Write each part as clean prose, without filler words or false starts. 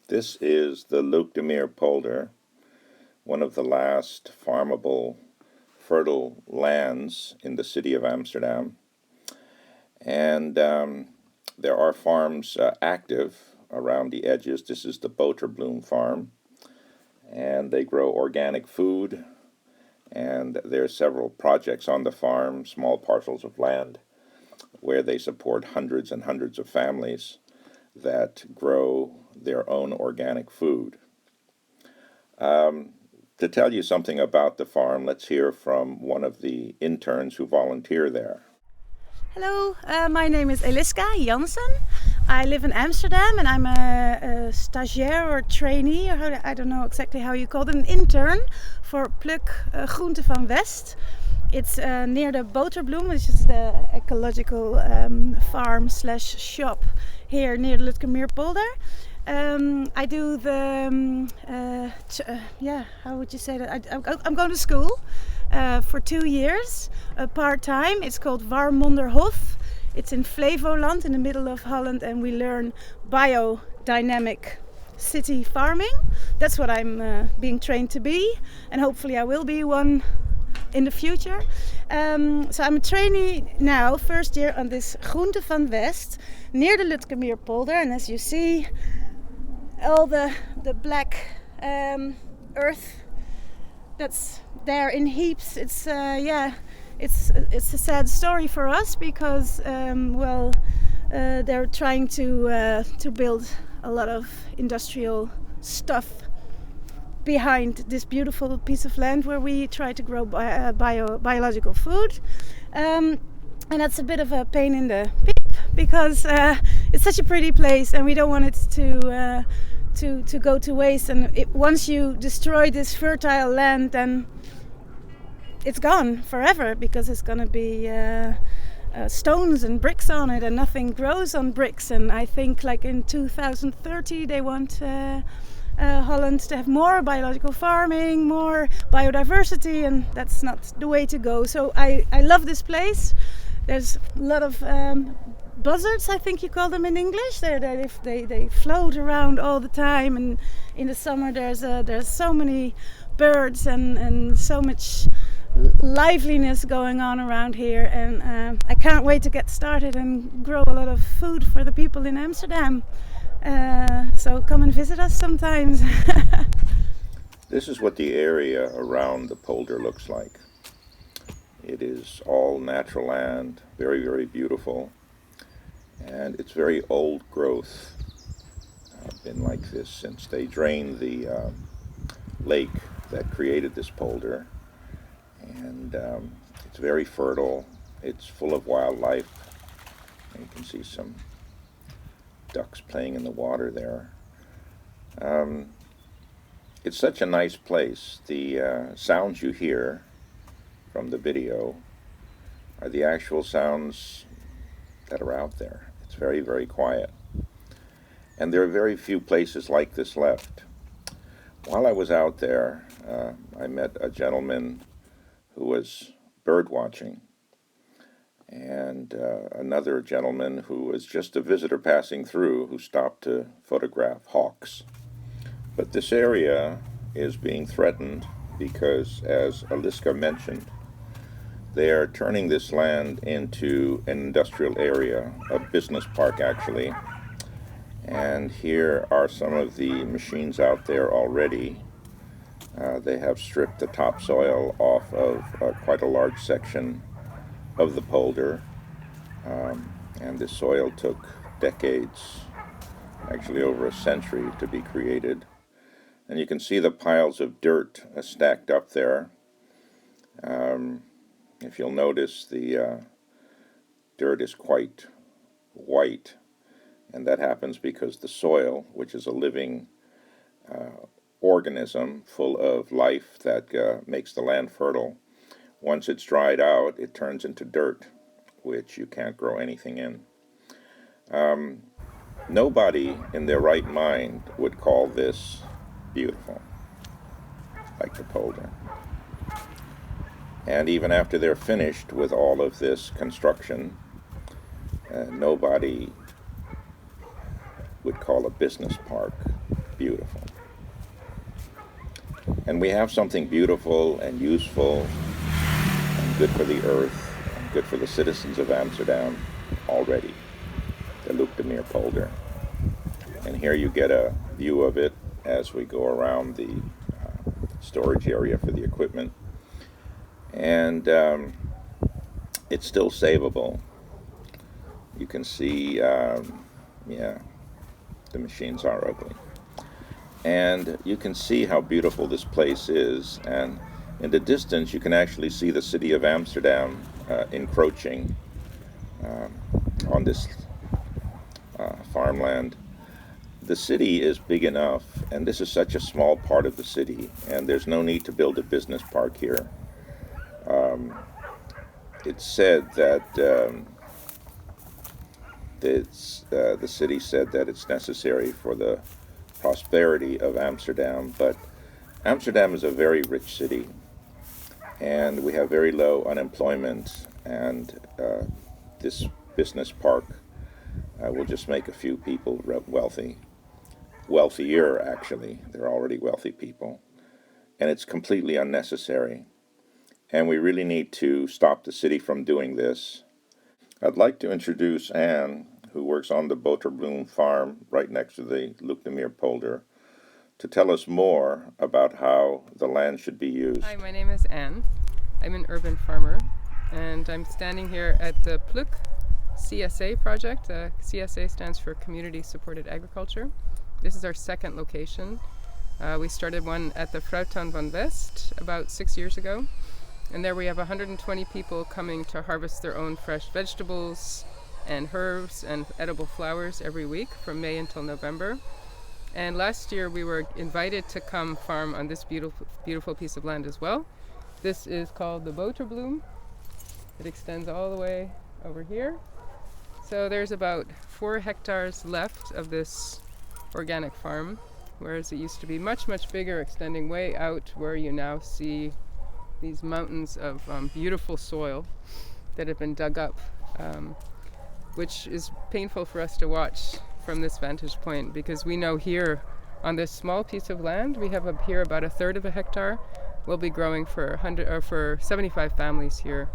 This is the Luktemmeer polder, one of the last farmable, fertile lands in the city of Amsterdam. And there are farms active around the edges. This is the Boterbloem farm, and they grow organic food. And there are several projects on the farm, small parcels of land, where they support hundreds and hundreds of families that grow their own organic food. To tell you something about the farm, let's hear from one of the interns who volunteer there. Hello, my name is Eliska Jansen. I live in Amsterdam and I'm a stagiaire or trainee, or I don't know exactly how you call it, an intern for Pluk Groente van West. It's near the Boterbloem, which is the ecological farm slash shop here near the Luktemmeer polder. I do the, how would you say that? I'm going to school for 2 years, part-time. It's called Warmonderhof. It's in Flevoland in the middle of Holland, and we learn biodynamic city farming. That's what I'm being trained to be, and hopefully I will be one in the future. So I'm a trainee now, first year on this Groente van West near the Luktemmeer polder, and as you see, all the black earth that's there in heaps. It's it's a sad story for us because they're trying to build a lot of industrial stuff behind this beautiful piece of land where we try to grow biological food, and that's a bit of a pain in the peep because it's such a pretty place and we don't want it to go to waste. And once you destroy this fertile land, then it's gone forever because it's going to be stones and bricks on it, and nothing grows on bricks. And I think like in 2030 they want Holland to have more biological farming, more biodiversity, and that's not the way to go. So I love this place. There's a lot of buzzards, I think you call them in English. They float around all the time, and in the summer there's so many birds and so much liveliness going on around here, and I can't wait to get started and grow a lot of food for the people in Amsterdam. So come and visit us sometimes. This is what the area around the polder looks like. It is all natural land, very, very beautiful, and it's very old growth. Been like this since they drained the lake that created this polder, and it's very fertile. It's full of wildlife. And you can see some ducks playing in the water there. It's such a nice place. The sounds you hear from the video are the actual sounds that are out there. It's very, very quiet. And there are very few places like this left. While I was out there, I met a gentleman who was bird watching, and another gentleman who was just a visitor passing through who stopped to photograph hawks. But this area is being threatened because, as Eliska mentioned, they are turning this land into an industrial area, a business park actually. And here are some of the machines out there already. They have stripped the topsoil off of quite a large section of the polder, and this soil took decades, actually over a century, to be created. And you can see the piles of dirt stacked up there. If you'll notice, the dirt is quite white, and that happens because the soil, which is a living organism full of life that makes the land fertile, once it's dried out, it turns into dirt, which you can't grow anything in. Nobody in their right mind would call this beautiful, like the polder. And even after they're finished with all of this construction, nobody would call a business park beautiful. And we have something beautiful and useful and good for the earth and good for the citizens of Amsterdam already, the Luktemmeer polder. And here you get a view of it as we go around the storage area for the equipment. And it's still savable. You can see, yeah, the machines are ugly. And you can see how beautiful this place is. And in the distance, you can actually see the city of Amsterdam encroaching on this farmland. The city is big enough, and this is such a small part of the city, and there's no need to build a business park here. It's said that the city said that it's necessary for the prosperity of Amsterdam, but Amsterdam is a very rich city, and we have very low unemployment, and this business park will just make a few people wealthy. Wealthier, actually. They're already wealthy people. And it's completely unnecessary. And we really need to stop the city from doing this. I'd like to introduce Anne, who works on the Boterbloem farm right next to the Luktemmeer polder, to tell us more about how the land should be used. Hi, my name is Anne. I'm an urban farmer, and I'm standing here at the Pluk CSA project. CSA stands for Community Supported Agriculture. This is our second location. We started one at the Fruittuin van West about 6 years ago. And there we have 120 people coming to harvest their own fresh vegetables and herbs and edible flowers every week from May until November. And last year we were invited to come farm on this beautiful piece of land as well. This is called the Boterbloem. It extends all the way over here. So there's about 4 hectares left of this organic farm, whereas it used to be much, much bigger, extending way out where you now see these mountains of beautiful soil that have been dug up, which is painful for us to watch from this vantage point, because we know here on this small piece of land, we have up here about 1/3 of a hectare. We'll be growing for 100 or for 75 families here.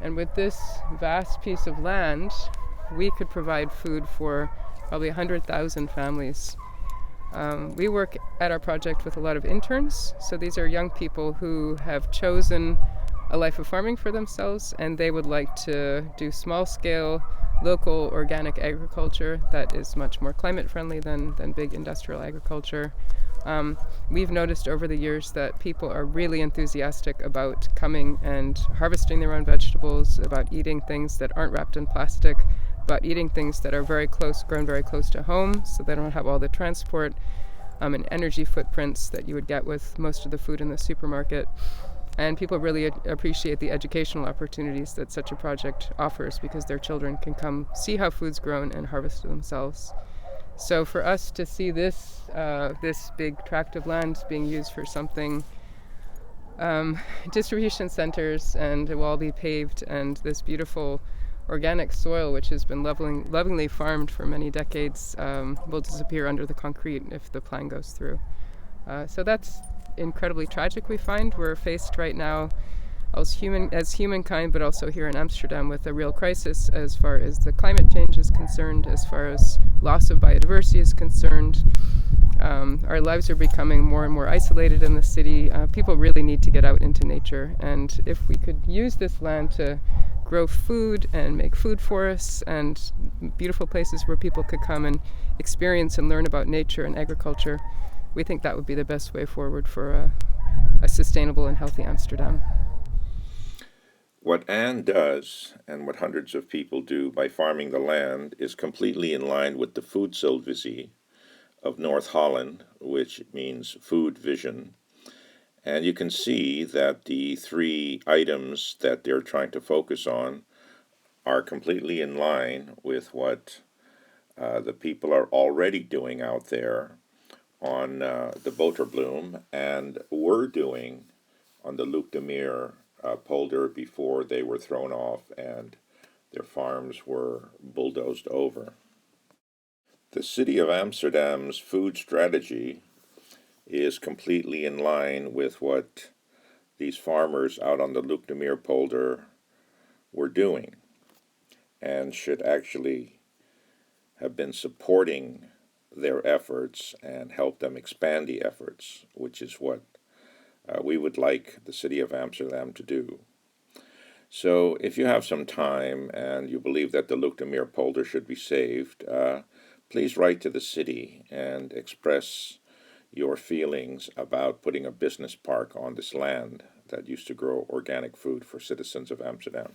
And with this vast piece of land, we could provide food for probably 100,000 families. We work at our project with a lot of interns. So these are young people who have chosen a life of farming for themselves, and they would like to do small-scale, local, organic agriculture that is much more climate-friendly than big industrial agriculture. We've noticed over the years that people are really enthusiastic about coming and harvesting their own vegetables, about eating things that aren't wrapped in plastic, about eating things that are grown very close to home, so they don't have all the transport and energy footprints that you would get with most of the food in the supermarket. And people really appreciate the educational opportunities that such a project offers, because their children can come see how food's grown and harvest it themselves. So for us to see this big tract of land being used for something, distribution centers, and it will all be paved, and this beautiful organic soil, which has been lovingly farmed for many decades, will disappear under the concrete if the plan goes through. So that's incredibly tragic, we find. We're faced right now as humankind, but also here in Amsterdam, with a real crisis as far as the climate change is concerned, as far as loss of biodiversity is concerned. Our lives are becoming more and more isolated in the city. People really need to get out into nature, and if we could use this land to grow food and make food forests and beautiful places where people could come and experience and learn about nature and agriculture, we think that would be the best way forward for a sustainable and healthy Amsterdam. What Anne does, and what hundreds of people do by farming the land, is completely in line with the voedselvisie of North Holland, which means food vision. And you can see that the 3 items that they're trying to focus on are completely in line with what the people are already doing out there on the Boterbloem, and were doing on the Luktemmeer polder before they were thrown off and their farms were bulldozed over. The City of Amsterdam's food strategy is completely in line with what these farmers out on the Luktemmeer polder were doing, and should actually have been supporting their efforts and help them expand the efforts, which is what we would like the City of Amsterdam to do. So if you have some time and you believe that the Luktemmeer polder should be saved, please write to the city and express your feelings about putting a business park on this land that used to grow organic food for citizens of Amsterdam.